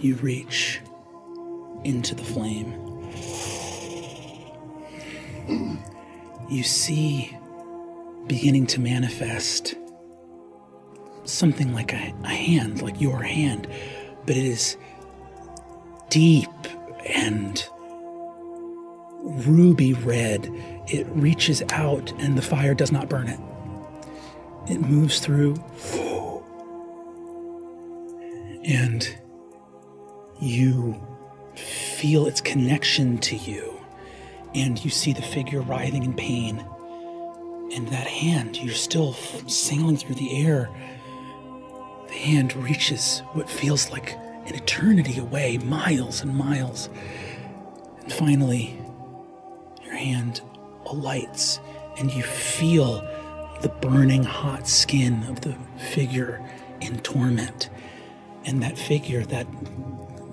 You reach into the flame. You see beginning to manifest something like a hand, like your hand, but it is deep and ruby red. It reaches out and the fire does not burn it. It moves through, and you feel its connection to you, and you see the figure writhing in pain. And that hand, you're still sailing through the air. The hand reaches what feels like an eternity away, miles and miles. And finally, your hand alights, and you feel the burning hot skin of the figure in torment. And that figure, that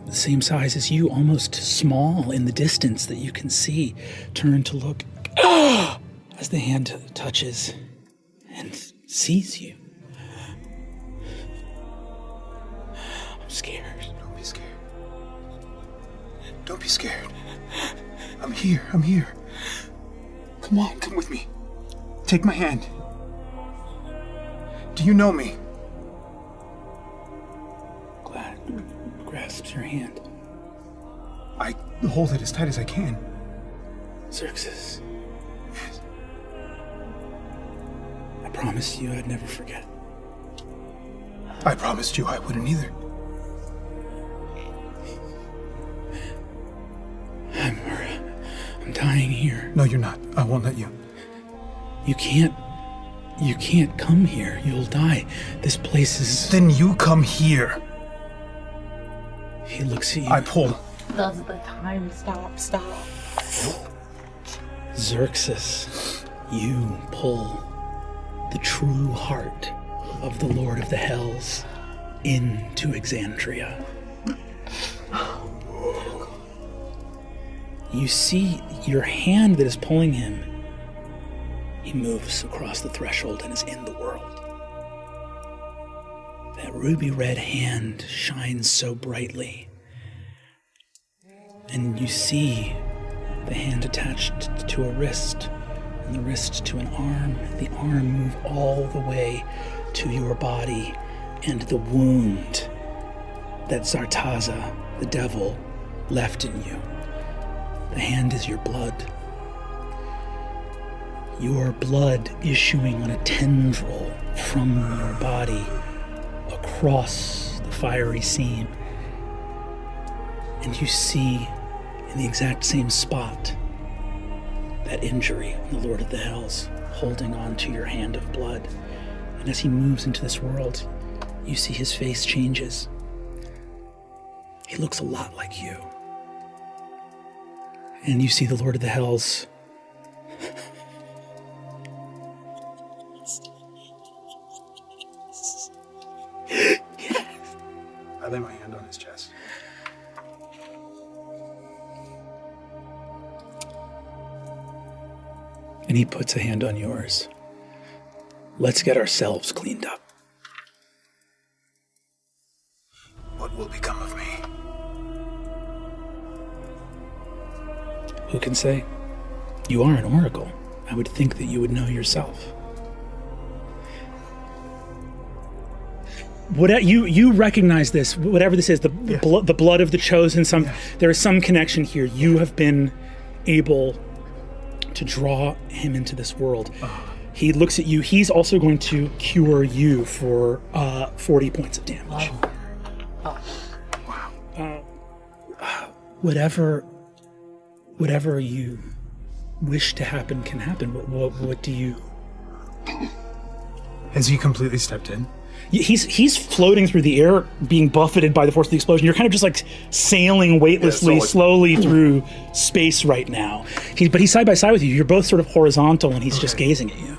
the same size as you, almost small in the distance that you can see, turn to look as the hand touches and sees you. I'm scared. Don't be scared. Don't be scared. I'm here. Come on, come with me. Take my hand. Do you know me? Glad grasps your hand. I hold it as tight as I can. Xerxes, Yes. I promised you I'd never forget. I promised you I wouldn't either. I'm dying here. No, you're not. I won't let you. You can't come here. You'll die. This place is... Then you come here. He looks at you. I pull. Does the time stop? Xerxes, you pull the true heart of the Lord of the Hells into Exandria. You see your hand that is pulling him. He moves across the threshold and is in the world. That ruby red hand shines so brightly. And you see the hand attached to a wrist, and the wrist to an arm, the arm move all the way to your body, and the wound that Zartaza, the devil, left in you. The hand is your blood. Your blood issuing on a tendril from your body across the fiery seam. And you see in the exact same spot that injury on the Lord of the Hells holding on to your hand of blood. And as he moves into this world, you see his face changes. He looks a lot like you. And you see the Lord of the Hells I lay my hand on his chest. and he puts a hand on yours. Let's get ourselves cleaned up. What will become of me? Who can say? You are an oracle. I would think that you would know yourself. What you recognize this, whatever this is, the blood of the chosen. There is some connection here. You have been able to draw him into this world. He looks at you. He's also going to cure you for 40 points of damage. Wow. Whatever you wish to happen can happen. What do you? Has he completely stepped in? He's floating through the air, being buffeted by the force of the explosion. You're kind of just like sailing weightlessly, slowly through space right now. But he's side by side with you. You're both sort of horizontal, and he's just gazing at you.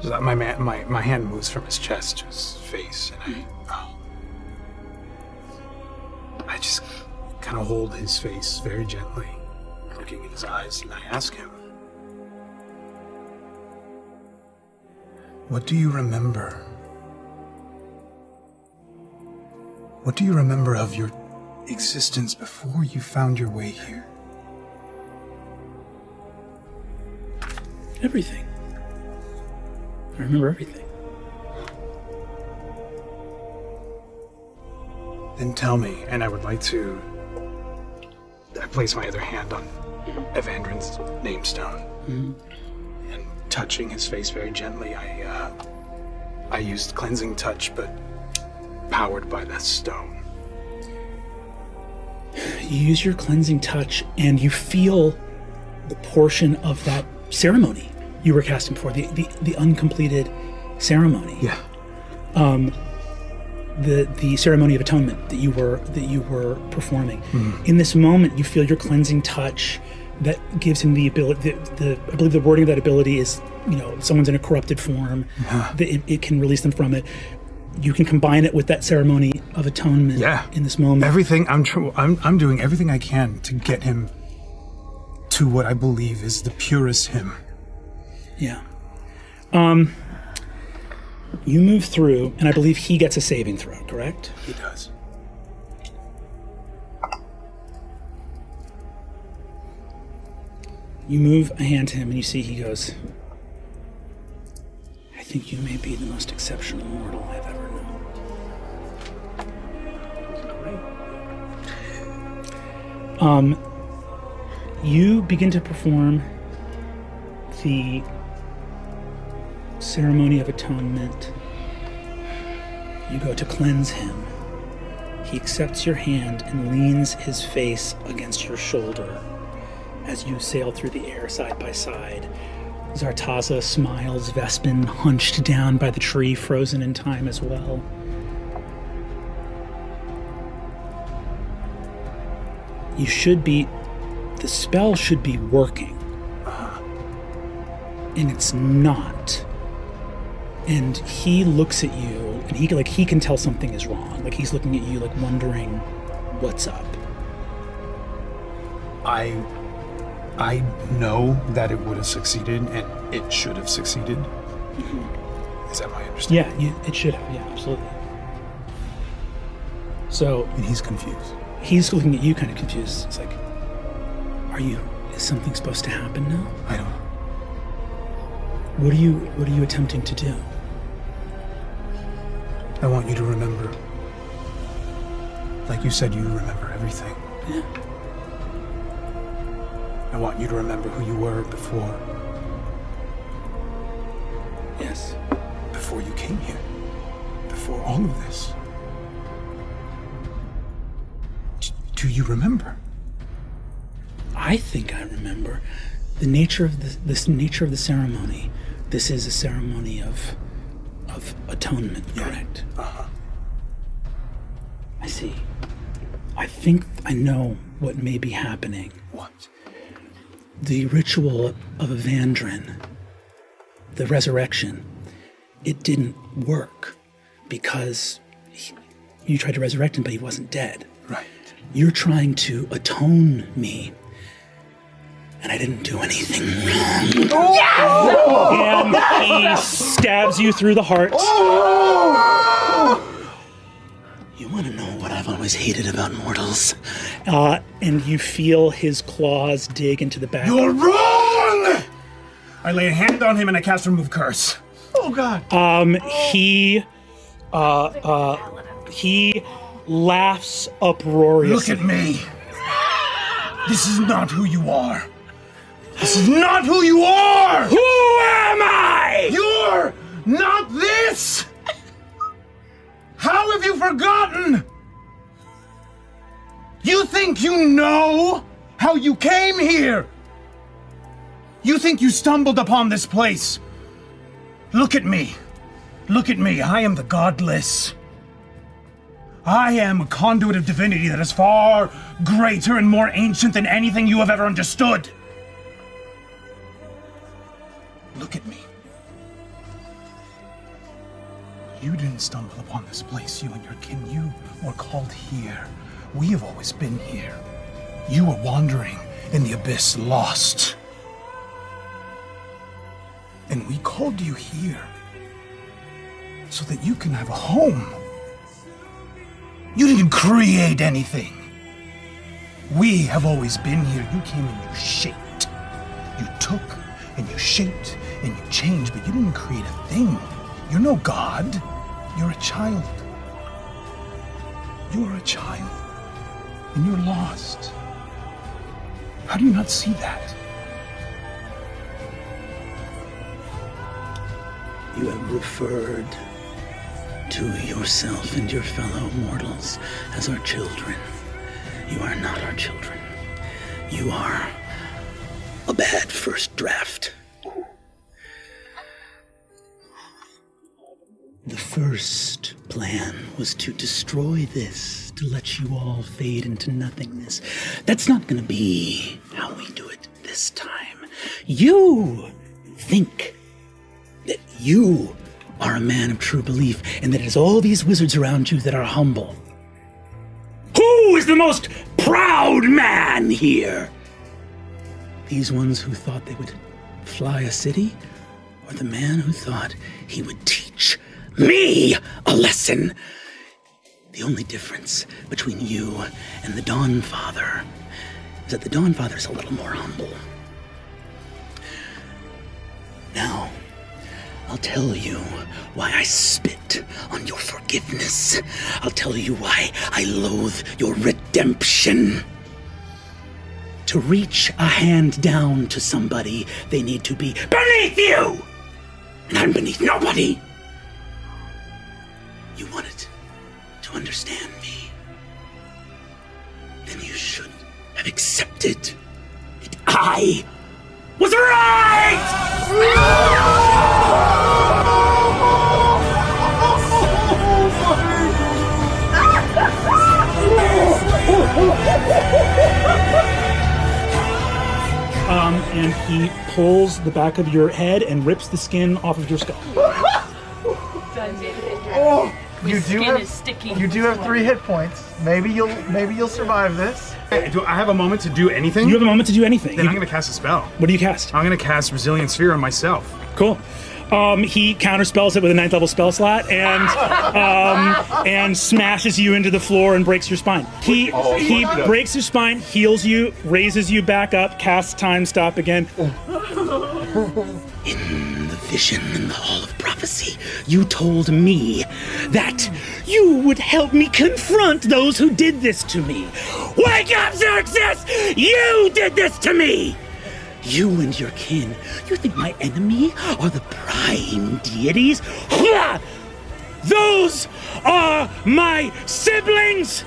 My hand moves from his chest to his face, and I just kind of hold his face very gently, looking in his eyes, and I ask him, "What do you remember What do you remember of your existence before you found your way here? Everything. I remember everything. Then tell me, and I would like to... I place my other hand on Evandrin's namestone. Mm-hmm. And touching his face very gently, I used cleansing touch, but powered by that stone. You use your cleansing touch, and you feel the portion of that ceremony you were casting for, the uncompleted ceremony. Yeah. The ceremony of atonement that you were performing. Mm-hmm. In this moment, you feel your cleansing touch that gives him the ability. I believe the wording of that ability is, someone's in a corrupted form. Yeah. That it can release them from it. You can combine it with that ceremony of atonement. Yeah. In this moment, Everything I'm doing everything I can to get him to what I believe is the purest him. Yeah. You move through, and I believe he gets a saving throw, correct? He does. You move a hand to him, and you see he goes, I think you may be the most exceptional mortal I've ever known. You begin to perform the ceremony of atonement. You go to cleanse him. He accepts your hand and leans his face against your shoulder as you sail through the air side by side. Zartaza smiles, Vespin hunched down by the tree, frozen in time as well. The spell should be working. And it's not. And he looks at you, and he can tell something is wrong. Like, he's looking at you, like, wondering what's up. I know that it would have succeeded, and it should have succeeded. Mm-hmm. Is that my understanding? Yeah, it should have. Yeah, absolutely. So, And he's confused. he's looking at you kind of confused. It's like, is something supposed to happen now? I don't know. What are you attempting to do? I want you to remember. Like you said, you remember everything. Yeah. I want you to remember who you were before. Yes. Before you came here. Before all of this. Do you remember? I think I remember the nature of nature of the ceremony. This is a ceremony of atonement, correct? Uh-huh. I see. I think I know what may be happening. What? The ritual of Evandrin, the resurrection, it didn't work because you tried to resurrect him, but he wasn't dead. Right. You're trying to atone me, and I didn't do anything wrong. Oh! And he stabs you through the heart. Oh! You want to know what I've always hated about mortals? And you feel his claws dig into the back. You're wrong! I lay a hand on him and I cast Remove Curse. Oh, God. He laughs uproariously. Look at me. This is not who you are. This is not who you are! Who am I? You're not this! How have you forgotten? You think you know how you came here? You think you stumbled upon this place? Look at me. Look at me. I am the godless. I am a conduit of divinity that is far greater and more ancient than anything you have ever understood. Look at me. You didn't stumble upon this place, you and your kin. You were called here. We have always been here. You were wandering in the abyss, lost. And we called you here so that you can have a home. You didn't create anything. We have always been here. You came and you shaped. You took and you shaped and you changed, but you didn't create a thing. You're no god. You're a child. You're a child. And you're lost. How do you not see that? You have referred to yourself and your fellow mortals as our children. You are not our children. You are a bad first draft. The first plan was to destroy this, to let you all fade into nothingness. That's not gonna be how we do it this time. You think that you are a man of true belief and that it is all these wizards around you that are humble. Who is the most proud man here? These ones who thought they would fly a city, or the man who thought he would teach me a lesson? The only difference between you and the Dawn Father is that the Dawn Father is a little more humble. Now, I'll tell you why I spit on your forgiveness. I'll tell you why I loathe your redemption. To reach a hand down to somebody, they need to be beneath you! And I'm beneath nobody! You wanted to understand me. Then you should have accepted that I was And he pulls the back of your head and rips the skin off of your skull. Oh, you do have 3 hit points. Maybe you'll survive this. Do I have a moment to do anything? You have a moment to do anything. Then I'm gonna cast a spell. What do you cast? I'm gonna cast Resilient Sphere on myself. Cool. He counterspells it with a 9th level spell slot and smashes you into the floor and breaks your spine. He breaks your spine, heals you, raises you back up, casts time stop again. In the vision in the Hall of Prophecy, you told me that you would help me confront those who did this to me. Wake up, Xerxes! You did this to me! You and your kin, you think my enemy are the prime deities? Those are my siblings!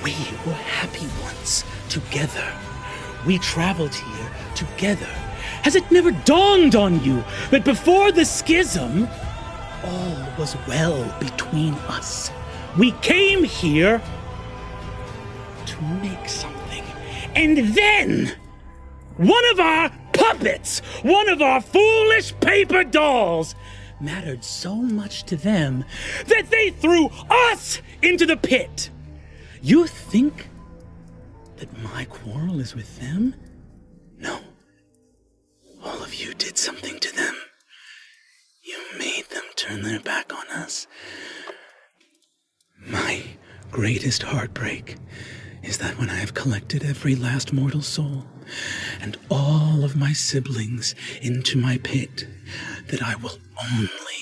We were happy once, together. We traveled here together. Has it never dawned on you that before the schism, all was well between us? We came here to make something, and then one of our puppets, one of our foolish paper dolls, mattered so much to them that they threw us into the pit. You think that my quarrel is with them? No. All of you did something to them. You made them turn their back on us. My greatest heartbreak is that when I have collected every last mortal soul and all of my siblings into my pit, that I will only